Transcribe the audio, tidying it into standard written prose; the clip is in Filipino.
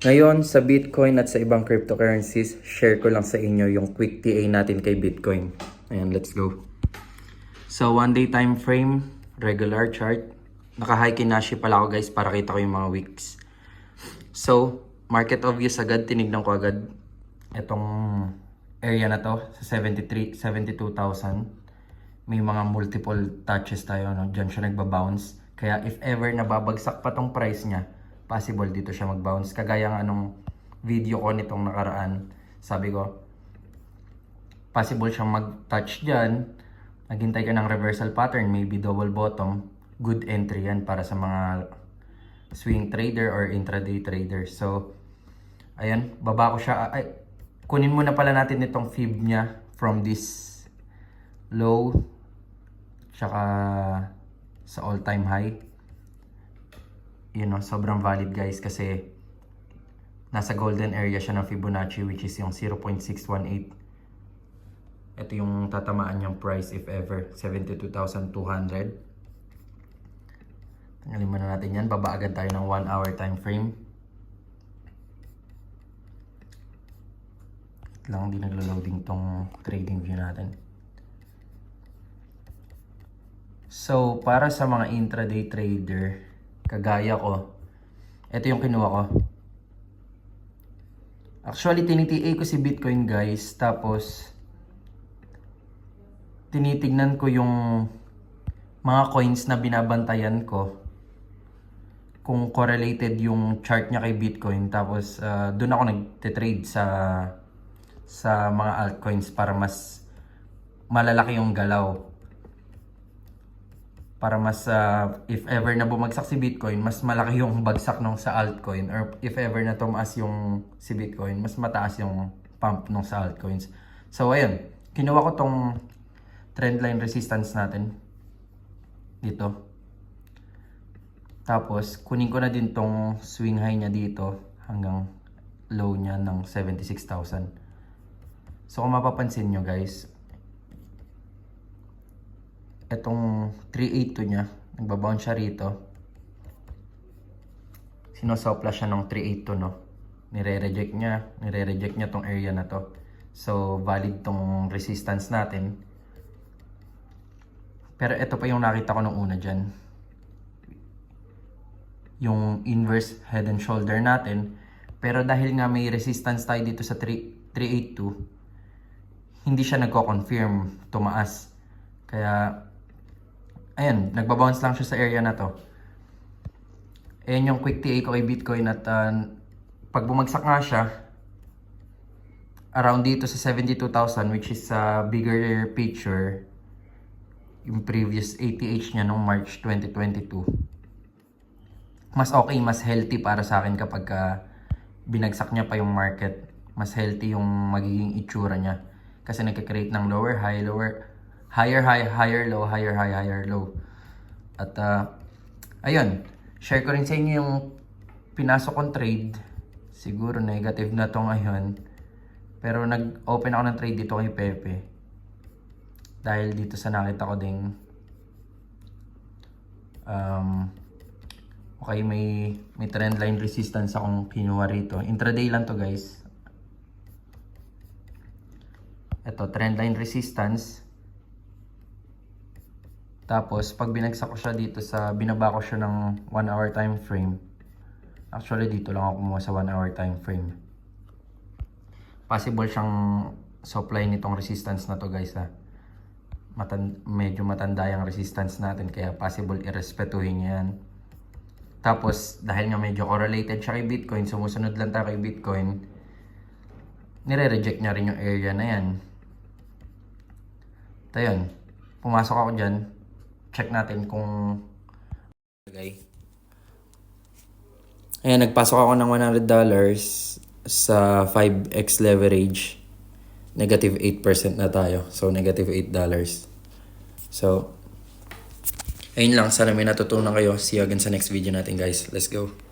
Ngayon sa Bitcoin at sa ibang cryptocurrencies, share ko lang sa inyo yung quick TA natin kay Bitcoin. Ayan, let's go. So 1-day time frame, regular chart. Naka-high Kinashi pala ako guys para kita ko yung mga wicks. So, market obvious agad, tinignan ko agad itong area na to sa 72,000. May mga multiple touches tayo, no? Diyan siya nagbabounce. Kaya if ever nababagsak pa tong price niya, possible dito siya mag-bounce. Kagaya ng anong video ko nitong nakaraan, sabi ko, possible siyang mag-touch dyan. Naghintay ka ng reversal pattern, maybe double bottom. Good entry yan para sa mga swing trader or intraday trader. So, ayan, baba ko siya. Ay, kunin muna pala natin itong fib niya from this low tsaka sa all-time high. You know, sobrang valid guys kasi nasa golden area siya ng Fibonacci, which is yung 0.618. Ito yung tatamaan niyang price if ever, 72,200. Tanggalin muna natin yan. Baba agad tayo ng 1 hour time frame. Wait lang, hindi naglo-loading tong trading view natin. So, para sa mga intraday trader, kagaya ko, ito yung kinuha ko. Actually, tinita ko si Bitcoin guys. Tapos, tinitignan ko yung mga coins na binabantayan ko. Kung correlated yung chart niya kay Bitcoin. Tapos, doon ako nagte-trade sa mga altcoins para mas malalaki yung galaw. Para mas, if ever na bumagsak si Bitcoin, mas malaki yung bagsak nung sa altcoin. Or if ever na tumaas yung si Bitcoin, mas mataas yung pump nung sa altcoins. So, ayun. Kinuha ko tong trendline resistance natin. Dito. Tapos, kunin ko na din tong swing high niya dito hanggang low niya ng 76,000. So, kung mapapansin nyo guys, itong 382 niya, nagbabounce siya rito. Sinosopla siya ng 382, no? Nire-reject niya tong area na to. So, valid tong resistance natin. Pero ito pa yung nakita ko nung una dyan. Yung inverse head and shoulder natin. Pero dahil nga may resistance tayo dito sa 382, hindi siya nagko-confirm tumaas. Kaya, ayan, nagbabounce lang siya sa area na to. Ayan yung quick TA ko kay Bitcoin at pag bumagsak nga siya, around dito sa 72,000, which is sa bigger picture, yung previous ATH niya nung March 2022. Mas okay, mas healthy para sa akin kapag binagsak niya pa yung market. Mas healthy yung magiging itsura niya. Kasi nagka-create ng lower high, higher high, higher low, higher high, higher low. At ayun, share ko rin sa inyo yung pinasok kong trade. Siguro negative na to ngayon. Pero nag-open ako ng trade dito kay Pepe. Dahil dito sa nakita ko ding okay, may trendline resistance akong kinuha rito. Intraday lang to guys. Ito, trendline resistance. Tapos, pag binagsak ko siya dito sa, binaba ko siya ng 1 hour time frame. Actually, dito lang ako kumuha sa 1 hour time frame. Possible siyang supply nitong resistance na to guys ha. Medyo matanda yung resistance natin, kaya possible irespetuhin niya yan. Tapos, dahil nga medyo correlated siya kay Bitcoin, sumusunod lang tayo kay Bitcoin, nire-reject niya rin yung area na yan. Ito yun. Pumasok ako dyan. Check natin kung... Okay. Ayan, nagpasok ako ng $100 sa 5x leverage. Negative 8% na tayo. So, negative $8. So, ayun lang, sana may natutunan kayo. See you again sa next video natin guys. Let's go.